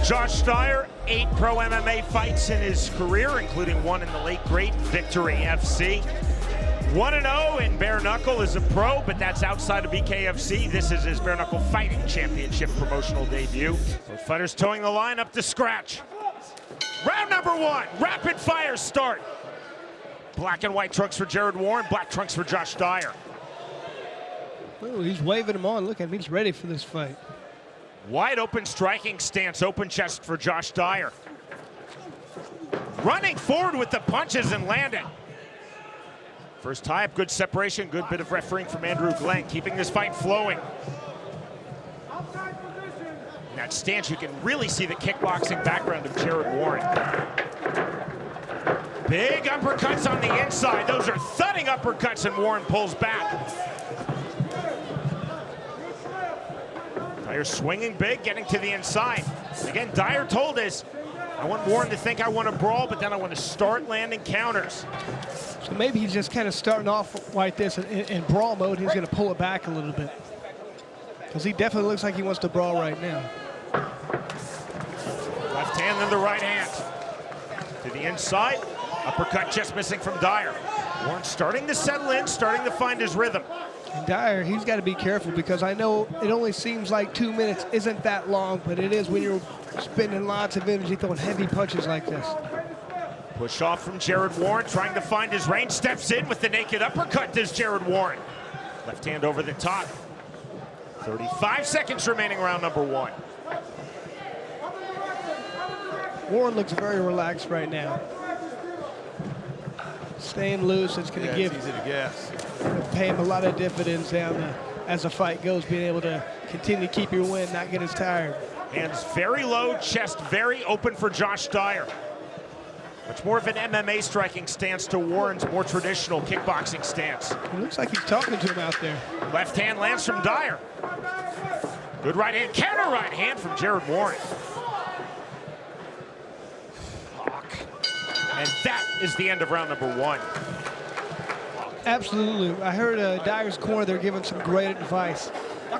Josh Dyer, 8 pro MMA fights in his career, including one in the late great Victory FC. 1-0 in bare knuckle as a pro, but that's outside of BKFC. This is his bare knuckle fighting championship promotional debut. Both fighters towing the line up to scratch. Round number 1, rapid fire start. Black and white trunks for Jared Warren, black trunks for Josh Dyer. Oh, he's waving him on. Look at him, he's ready for this fight. Wide open striking stance, open chest for Josh Dyer. Running forward with the punches and landing. First tie-up, good separation, good bit of refereeing from Andrew Glenn, keeping this fight flowing. In that stance, you can really see the kickboxing background of Jared Warren. Big uppercuts on the inside. Those are thudding uppercuts, and Warren pulls back. Dyer swinging big, getting to the inside. Again, Dyer told us, I want Warren to think I want to brawl, but then I want to start landing counters. So maybe he's just kind of starting off like this in brawl mode. He's going to pull it back a little bit, because he definitely looks like he wants to brawl right now. Left hand and the right hand. To the inside. Uppercut just missing from Dyer. Warren starting to settle in, starting to find his rhythm. And Dyer, he's got to be careful, because I know it only seems like 2 minutes isn't that long, but it is when you're spending lots of energy throwing heavy punches like this. Push off from Jared Warren, trying to find his range. Steps in with the naked uppercut, does Jared Warren. Left hand over the top. 35 seconds remaining, round number 1. Warren looks very relaxed right now. Staying loose, it's going to give, it's easy to guess. Pay him a lot of dividends down as the fight goes, being able to continue to keep your wind, not get as tired. Hands very low, chest very open for Josh Dyer. Much more of an MMA striking stance to Warren's more traditional kickboxing stance. It looks like he's talking to him out there. Left hand lands from Dyer. Good right hand, counter right hand from Jared Warren. And that is the end of round number 1. Absolutely. I heard Dyer's corner, they're giving some great advice.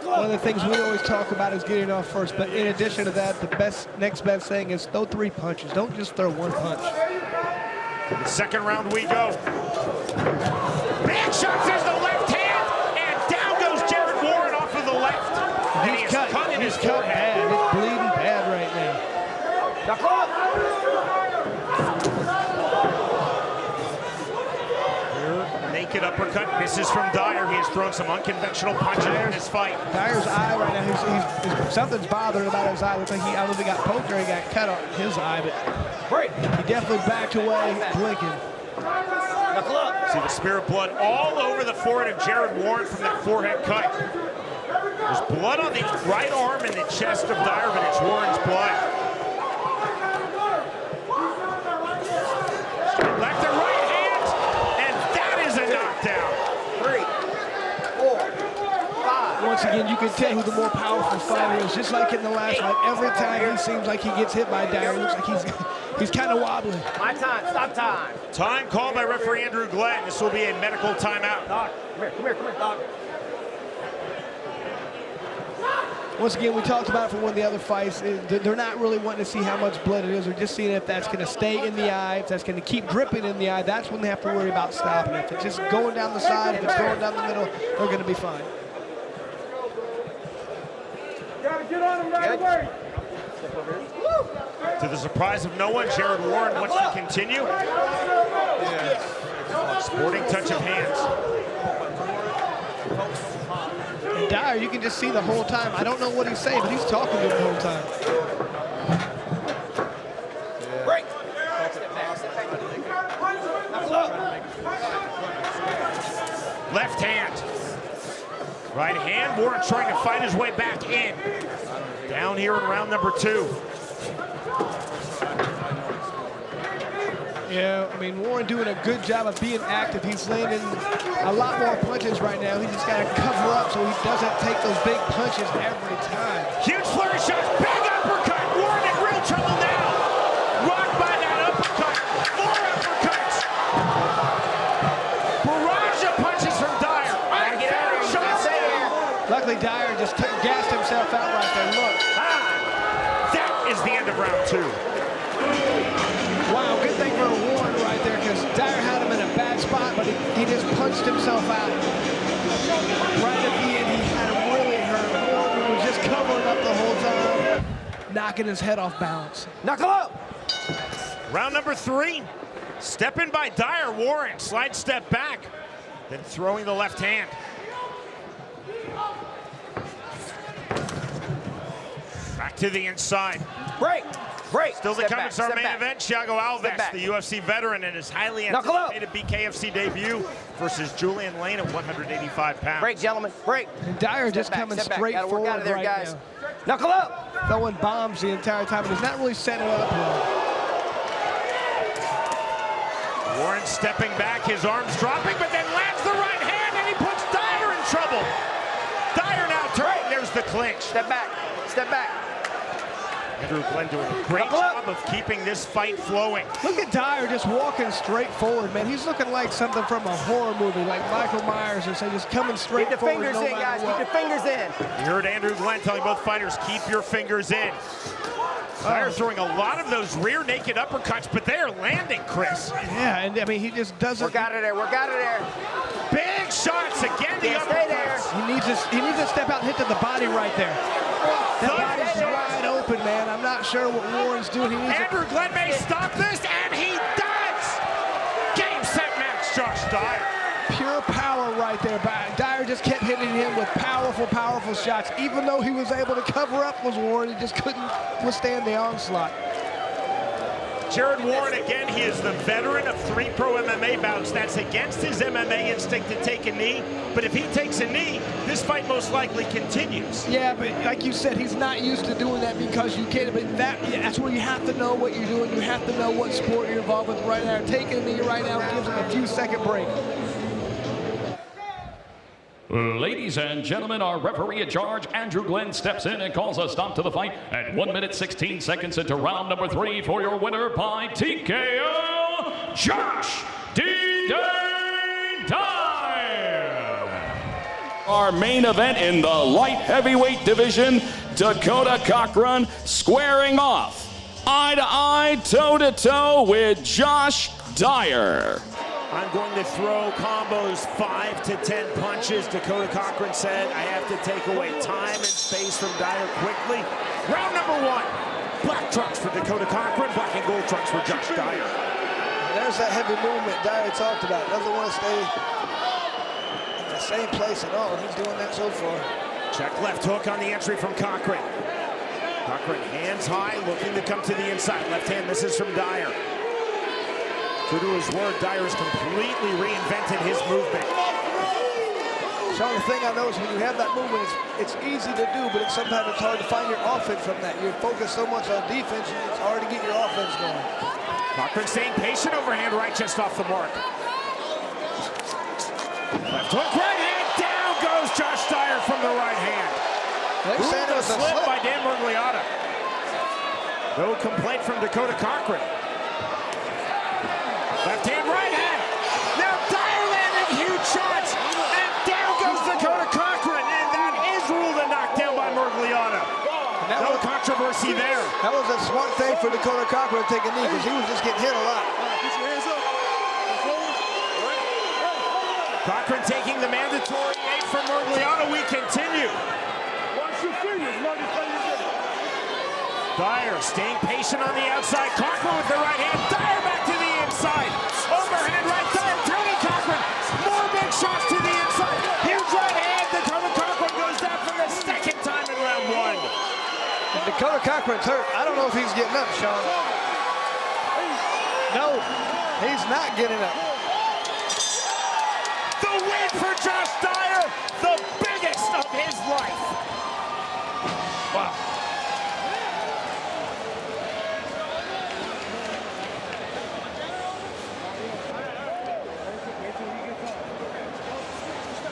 One of the things we always talk about is getting off first, but in addition to that, the next best thing is throw 3 punches. Don't just throw 1 punch. To the second round we go. Big shots as the left hand, and down goes Jared Warren off of the left. And He's cut in his forehead. Bad. It's bleeding bad right now. Naked uppercut misses from Dyer. He has thrown some unconventional punches in his fight. Dyer's eye right now, something's bothering about his eye. Looks like he, I don't know if he got poked or he got cut on his eye, but he definitely backed away, blinking. See the spirit blood all over the forehead of Jared Warren from that forehead cut. There's blood on the right arm and the chest of Dyer, but it's Warren's blood. Left and right hand, and that is a knockdown. 3, 4, 5. Once again, you can tell who the more powerful fighter is. Just like in the last fight, every time he seems like he gets hit by Dyer, it looks like he's kind of wobbling. My time, stop time. Time called by referee Andrew Glenn. This will be a medical timeout. Doc, come here, Doc. Once again, we talked about it for one of the other fights. They're not really wanting to see how much blood it is. They're just seeing if that's going to stay in the eye, if that's going to keep dripping in the eye. That's when they have to worry about stopping it. If it's just going down the side, if it's going down the middle, they're going to be fine. Gotta get on him right away. To the surprise of no one, Jared Warren wants to continue. Sporting touch of hands. And Dyer, you can just see the whole time. I don't know what he's saying, but he's talking to him the whole time. Break. Left hand. Right hand. Warren trying to fight his way back in. Down here in round number 2. Yeah, I mean, Warren doing a good job of being active. He's landing a lot more punches right now. He just got to cover up so he doesn't take those big punches every time. Huge flurry shots, big uppercut. Warren in real trouble now. Rocked by that uppercut. More uppercuts. Barrage of punches from Dyer. Unfair shots. Luckily, Dyer just gassed himself out right there. Look. That is the end of round 2. Wow, good thing for Warren right there, because Dyer had him in a bad spot, but he just punched himself out. Right at the end, he had him really hurt. Warren was just covering up the whole time, knocking his head off balance. Knuckle up! Round number 3. Step in by Dyer. Warren slide step back, then throwing the left hand. Back to the inside. Break! Break! Still to come, it's our main event. Thiago Alves, the UFC veteran, in his highly anticipated BKFC debut versus Julian Lane at 185 pounds. Break, gentlemen. Break. And Dyer just coming straight forward out of there, right guys. now. Knuckle up! Throwing bombs the entire time, and he's not really setting it up well. Warren stepping back, his arms dropping, but then lands the right hand, and he puts Dyer in trouble. Dyer now turning, there's the clinch. Step back. Step back. Andrew Glenn doing a great job of keeping this fight flowing. Look at Dyer just walking straight forward, man. He's looking like something from a horror movie, like Michael Myers or something, just coming straight Keep the forward. fingers in, guys. Keep your fingers in. You heard Andrew Glenn telling both fighters, keep your fingers in. Dyer throwing a lot of those rear naked uppercuts, but they are landing, Chris. Yeah, and I mean, he just doesn't. Work out of there. Work out of there. Big shots again. The Stay there. uppercuts. He needs to step out and hit to the body right there. That body's wide open, man. I'm not sure what Warren's doing. He needs Andrew Glenn may stop this, and he does. Game, set, match, Josh Dyer. pure power right there. Dyer just kept hitting him with powerful, powerful shots. Even though he was able to cover up with Warren, he just couldn't withstand the onslaught. Jared Warren, again, he is the veteran of 3 pro MMA bouts. That's against his MMA instinct to take a knee. But if he takes a knee, this fight most likely continues. Yeah, but like you said, he's not used to doing that because you can. But that's where you have to know what you're doing. You have to know what sport you're involved with right now. Taking a knee right now gives him a few-second break. Ladies and gentlemen, our referee at charge, Andrew Glenn, steps in and calls a stop to the fight at 1 minute 16 seconds into round number 3 for your winner by TKO, Josh Dyer. Our main event in the light heavyweight division, Dakota Cochran squaring off eye-to-eye, toe-to-toe with Josh Dyer. I'm going to throw combos 5 to 10 punches. Dakota Cochran said I have to take away time and space from Dyer quickly. Round number 1. Black trunks for Dakota Cochran, black and gold trunks for Josh Dyer. There's that heavy movement Dyer talked about. Doesn't want to stay in the same place at all. He's doing that so far. Check left hook on the entry from Cochran. Cochran hands high, looking to come to the inside. Left hand misses from Dyer. True to his word, Dyer's completely reinvented his movement. Sean, the thing I know is when you have that movement, it's easy to do, but sometimes it's hard to find your offense from that. You're focused so much on defense, it's hard to get your offense going. Cochran staying patient, overhand right, just off the mark. Left hook, right hand, down goes Josh Dyer from the right hand. Ooh, the slip by Dan Mergliata. No complaint from Dakota Cochran. Left hand, right hand. Now Dyer landing huge shots, and down goes Dakota Cochran, and that is ruled a knockdown by Mergliata. No controversy there. That was a smart thing for Dakota Cochran to take a knee because he was just getting hit a lot. Cochran taking the mandatory 8 from Mergliata. We continue. Dyer staying patient on the outside. Cochran with the right hand. Dyer back to the inside. Overhand right. Dyer turning Cochran. More big shots to the inside. Huge right hand. Dakota Cochran goes down for the second time in round 1. Dakota Cochran's hurt. I don't know if he's getting up, Sean. No, he's not getting up. The win for Josh Dyer, the biggest of his life. Wow.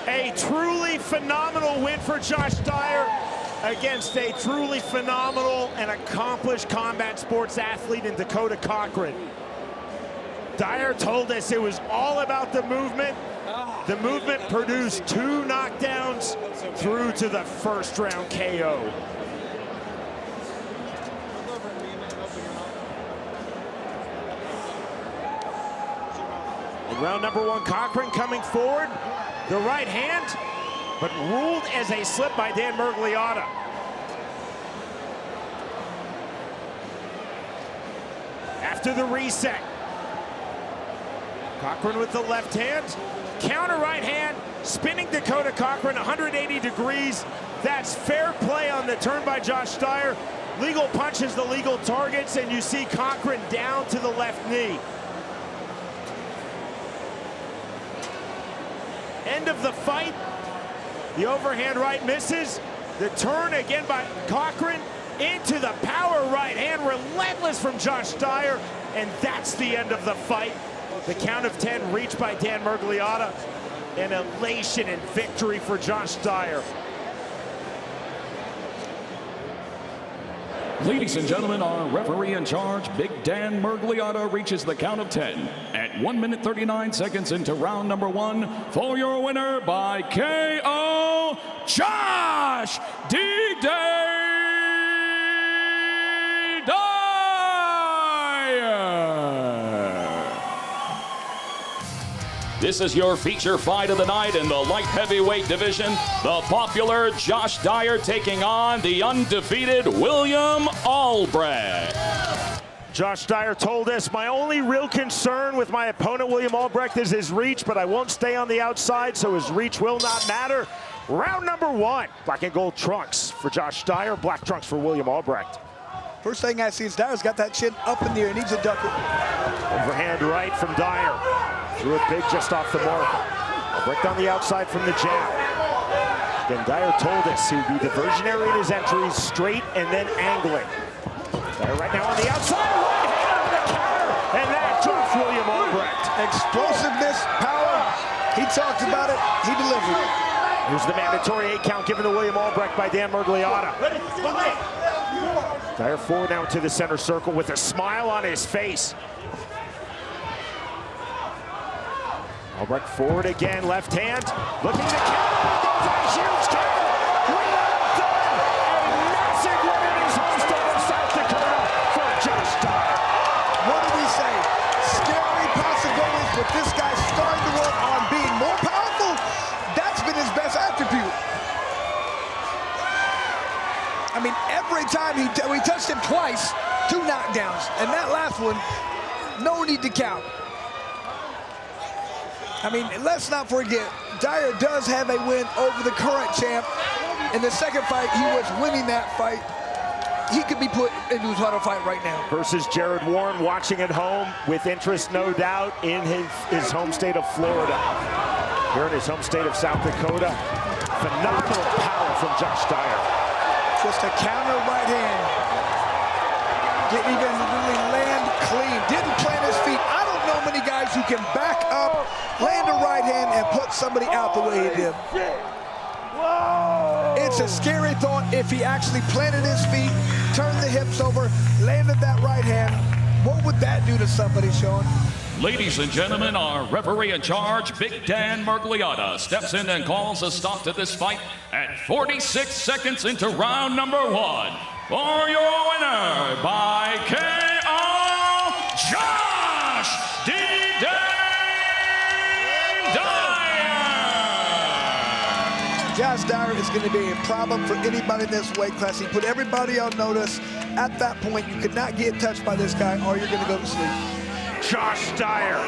A truly phenomenal win for Josh Dyer against a truly phenomenal and accomplished combat sports athlete in Dakota Cochran. Dyer told us it was all about the movement. The movement produced 2 knockdowns through to the first round KO. In round number 1, Cochran coming forward. The right hand, but ruled as a slip by Dan Miragliotta. After the reset, Cochran with the left hand, counter right hand, spinning Dakota Cochran 180 degrees. That's fair play on the turn by Josh Dyer. Legal punches the legal targets, and you see Cochran down to the left knee. End of the fight. The overhand right misses. The turn again by Cochran into the power right hand, relentless from Josh Dyer, and that's the end of the fight. The count of 10 reached by Dan Miragliotta. An elation and victory for Josh Dyer. Ladies and gentlemen, our referee in charge, Big Dan Miragliotta, reaches the count of 10 at 1 minute 39 seconds into round number 1 for your winner by KO, Josh Dyer. This is your feature fight of the night in the light heavyweight division. The popular Josh Dyer taking on the undefeated William Albrecht. Josh Dyer told us, my only real concern with my opponent, William Albrecht, is his reach, but I won't stay on the outside, so his reach will not matter. Round number 1, black and gold trunks for Josh Dyer, black trunks for William Albrecht. First thing I see is Dyer's got that chin up in the air, needs a ducker. Overhand right from Dyer. Threw it big just off the mark. Albrecht on the outside from the jab. Then Dyer told us he would be diversionary in his entries, straight and then angling. Dyer right now on the outside, right hand on the counter, and that drops William Albrecht. Explosiveness, power, he talked about it, he delivered. Here's the mandatory 8 count given to William Albrecht by Dan Miragliotta. Dyer forward now to the center circle with a smile on his face. Albrecht forward again, left hand, looking to counter, goes a huge counter. We are done. A massive win in his home state of South Dakota for Josh Dyer. What do we say? Scary possibilities, but this guy's starting to work on being more powerful. That's been his best attribute. I mean, every time we touched him twice, 2 knockdowns, and that last one, no need to count. I mean, let's not forget, Dyer does have a win over the current champ. In the second fight, he was winning that fight. He could be put into a title fight right now. Versus Jared Warren, watching at home with interest, no doubt, in his home state of Florida. Here in his home state of South Dakota, phenomenal power from Josh Dyer. Just a counter right hand. Didn't even really land clean. Didn't plant his feet. I don't know many guys who can back up, land a right hand, and put somebody out the way he did. It's a scary thought if he actually planted his feet, turned the hips over, landed that right hand. What would that do to somebody, Sean? Ladies and gentlemen, our referee in charge, Big Dan Miragliotta, steps in and calls a stop to this fight at 46 seconds into round number 1. For your winner by KO, Josh Dyer. Josh Dyer is going to be a problem for anybody in this weight class. He put everybody on notice. At that point, you could not get touched by this guy or you're going to go to sleep. Josh Dyer.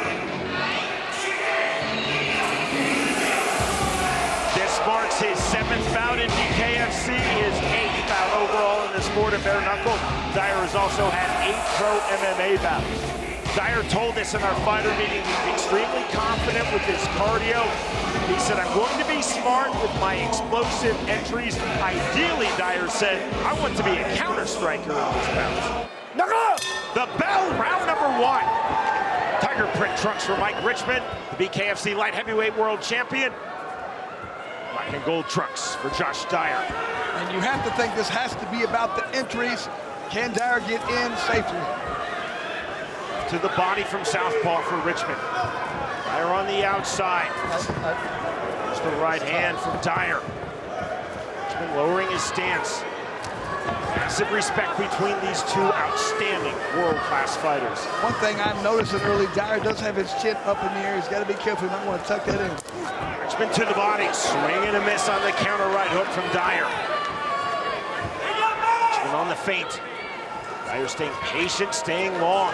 This marks his 7th bout in BKFC, his 8th bout overall in the sport of bare knuckle. Dyer has also had 8 pro MMA bouts. Dyer told us in our fighter meeting he's extremely confident with his cardio. He said, I'm going to be smart with my explosive entries. Ideally, Dyer said, I want to be a counter striker in this bout. The bell, round number 1. Tiger print trunks for Mike Richmond, the BKFC light heavyweight world champion. Black and gold trunks for Josh Dyer. And you have to think this has to be about the entries. Can Dyer get in safely? To the body from southpaw for Richmond. Dyer on the outside. There's the right hand from Dyer. Richmond lowering his stance. massive respect between these two outstanding world-class fighters. One thing I'm noticing early, Dyer does have his chin up in the air. He's got to be careful. He might want to tuck that in. Richmond to the body, swing and a miss on the counter right hook from Dyer. Richmond on the feint. Dyer staying patient, staying long.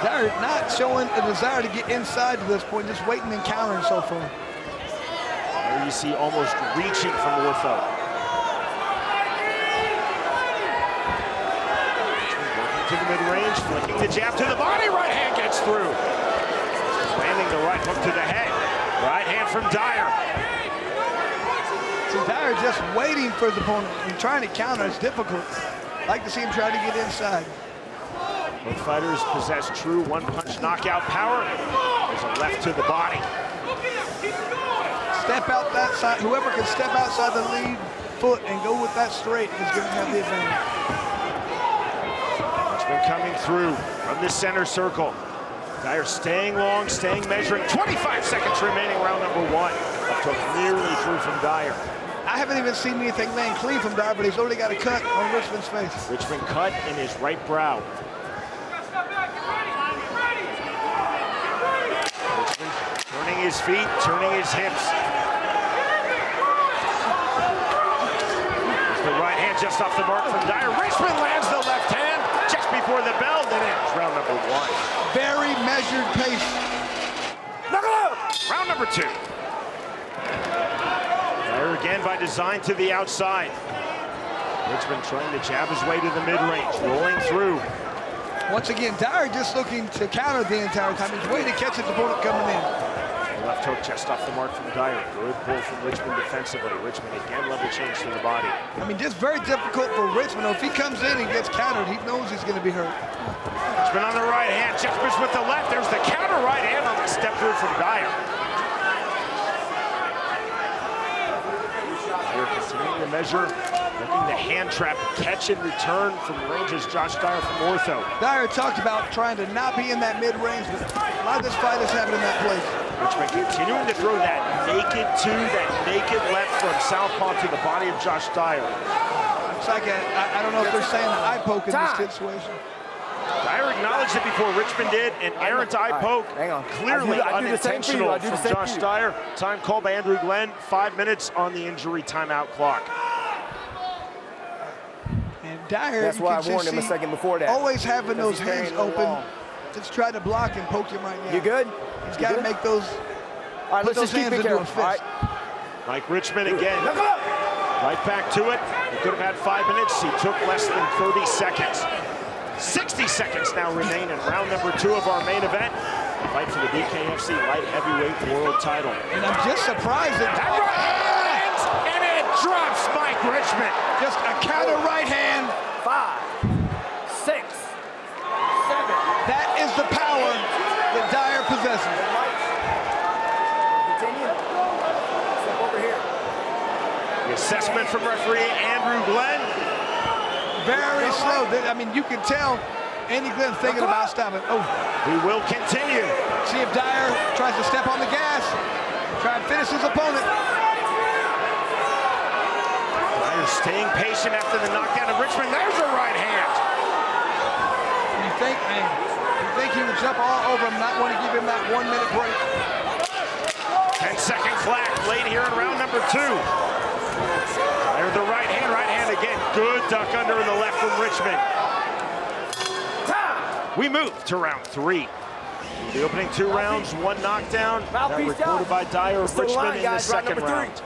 Dyer not showing a desire to get inside to this point, just waiting and countering so far. There you see almost reaching from Ortho. Working to the mid-range, flicking the jab to the body, right hand gets through. Landing the right hook to the head. Right hand from Dyer. So Dyer just waiting for his opponent and trying to counter. It's difficult. Like to see him try to get inside. Both fighters possess true one-punch knockout power. There's a left to the body. Step out that side. Whoever can step outside the lead foot and go with that straight is going to have the advantage. Richmond coming through from the center circle. Dyer staying long, staying measuring. 25 seconds remaining, round number one. Left hook nearly through from Dyer. I haven't even seen anything land clean from Dyer, but he's already got a cut on Richmond's face. Richmond cut in his right brow. Richmond turning his feet, turning his hips. There's the right hand just off the mark from Dyer. Richmond lands the left hand just before the bell. Then ends round number one. Very measured pace. Round number two. Dyer again by design to the outside. Richmond trying to jab his way to the mid-range, rolling through. Once again, Dyer just looking to counter the entire time. He's waiting to catch his opponent coming in. Left hook just off the mark from Dyer. Good pull from Richmond defensively. Richmond again level change to the body. I mean, just very difficult for Richmond. If he comes in and gets countered, he knows he's going to be hurt. Richmond on the right hand, just missed with the left. There's the counter right hand on the step through from Dyer. Dyer continuing to measure, looking the hand trap, catch and return from ranges. Josh Dyer from Ortho. Dyer talked about trying to not be in that mid-range, but a lot of this fight is happening in that place. Richmond continuing to throw that naked that naked left from southpaw to the body of Josh Dyer. It's like I don't know if they're saying an eye poke in this situation. Dyer acknowledged it before Richmond did, an errant eye poke, clearly unintentional from Josh Dyer. Time called by Andrew Glenn, 5 minutes on the injury timeout clock. And Dyer, that's why I warned him a second before that. Always having those hands open. Just try to block and poke him right now. You good? He's got to make those. All right, let's just keep it careful. All right. Mike Richmond again. Right back to it. He could have had 5 minutes. He took less than 30 seconds. 60 seconds now remain in round number two of our main event. Fight for the BKFC light heavyweight world title. And I'm just surprised that and it drops Mike Richmond. Just a counter right hand. 5, 6, 7. That is the power that Dyer possesses. Continue. Step over here. The assessment from referee Andrew Glenn. Very slow. I mean, you can tell Andy Glenn thinking about stopping. Oh, we will continue. See if Dyer tries to step on the gas. Try and finish his opponent. Dyer staying patient after the knockdown of Richmond. There's a right hand. You think he would jump all over him, not want to give him that 1 minute break. 10-second clock late here in round number two. Dyer the right hand again. Good duck under in the left from Richmond. We move to round three. The opening 2 rounds, 1 knockdown. That recorded by Dyer of Richmond in the second round.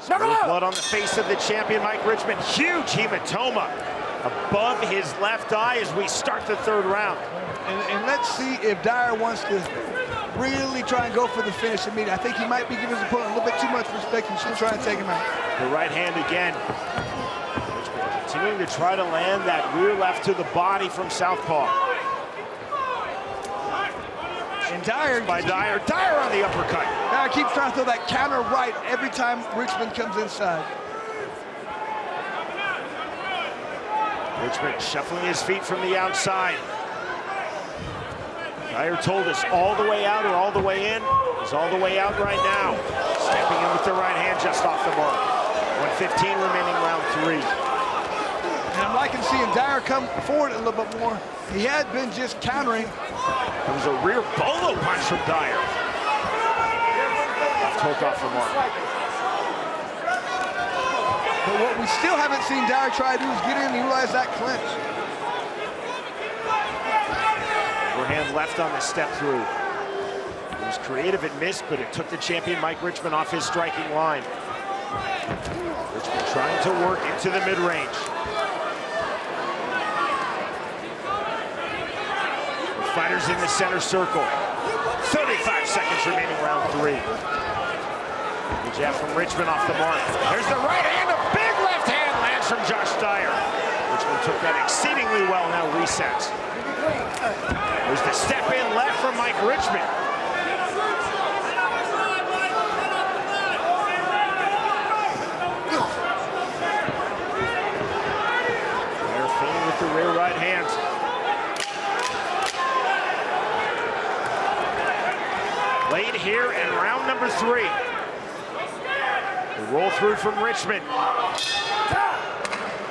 Blood on the face of the champion, Mike Richmond. Huge hematoma above his left eye as we start the 3rd round. And let's see if Dyer wants to really try and go for the finish immediately. I think he might be giving his opponent a little bit too much respect and should try and take him out. The right hand again. Richmond continuing to try to land that rear left to the body from southpaw. And Dyer by Dyer. Dyer on the uppercut. Dyer keeps trying to throw that counter right every time Richmond comes inside. Richmond shuffling his feet from the outside. Dyer told us all the way out or all the way in. He's all the way out right now. Stepping in with the right hand just off the mark. 1:15 remaining round 3. liking seeing Dyer come forward a little bit more. He had been just countering. It was a rear bolo punch from Dyer. Took off the mark. But what we still haven't seen Dyer try to do is get in and utilize that clinch. Overhand left on the step through. It was creative, it missed, but it took the champion Mike Richman off his striking line. Richman trying to work into the mid-range. The fighters in the center circle. 35 seconds remaining, round 3. The jab from Richman off the mark. There's the right hand, a big left hand lands from Josh Dyer. Richman took that exceedingly well, now resets. There's the step in left from Mike Richman. Dyer feigning with the rear right hand. Late here in round number 3. The roll through from Richman.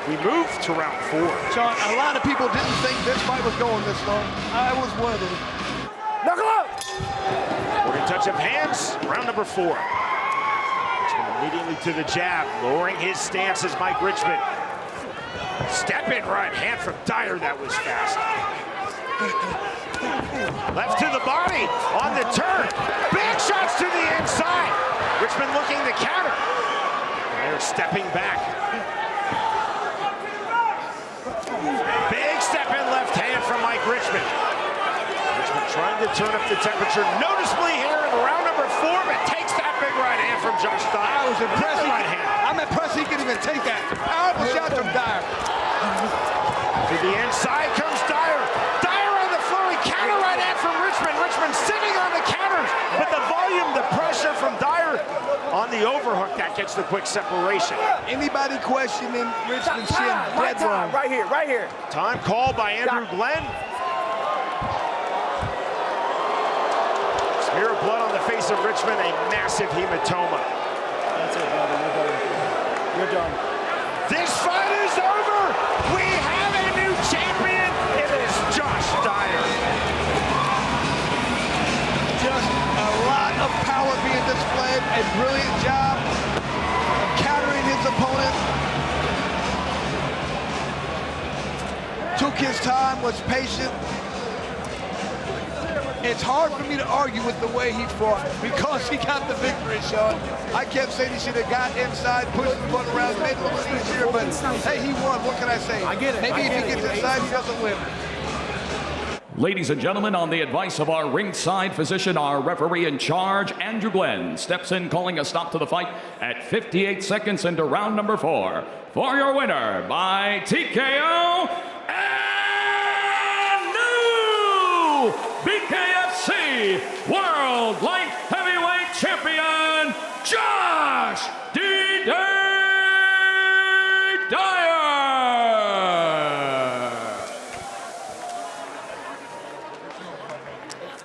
We move to round 4. Sean, a lot of people didn't think this fight was going this long. I was one of them. Knuckle up! Working touch of hands, round number 4. Richman immediately to the jab, lowering his stance as Mike Richman. Step in right hand from Dyer, that was fast. Left to the body, on the turn. Big shots to the inside. Richman looking to counter. Dyer stepping back. Big step in left hand from Mike Richman. Richman trying to turn up the temperature noticeably here in round number 4, but takes that big right hand from Josh Dyer. I was impressed. Right hand. I'm impressed he could even take that. Powerful shot from Dyer. To the inside comes Dyer. Dyer on the flurry, counter right hand from Richman. Richman sitting on the counters, but the volume, the pressure from Dyer on the overhook, that gets the quick separation. Anybody questioning Richman's chin, dead wrong. Right here, right here. Time called by Andrew Glenn. Smear of blood on the face of Richman, a massive hematoma. That's it, brother. You're done. You're done. This fight is over. We have a new champion. It is Josh Dyer. Just a lot of power being displayed. A brilliant job of countering his opponent. Took his time, was patient. It's hard for me to argue with the way he fought because he got the victory, Sean. I kept saying he should have got inside, pushed the foot around, made it a little easier, but hey, he won. What can I say? I get it. Maybe if he gets inside, he doesn't win. Ladies and gentlemen, on the advice of our ringside physician, our referee in charge, Andrew Glenn, steps in calling a stop to the fight at 58 seconds into round number 4. For your winner by TKO, and new BKFC World Light Heavyweight Champion, Josh Dyer!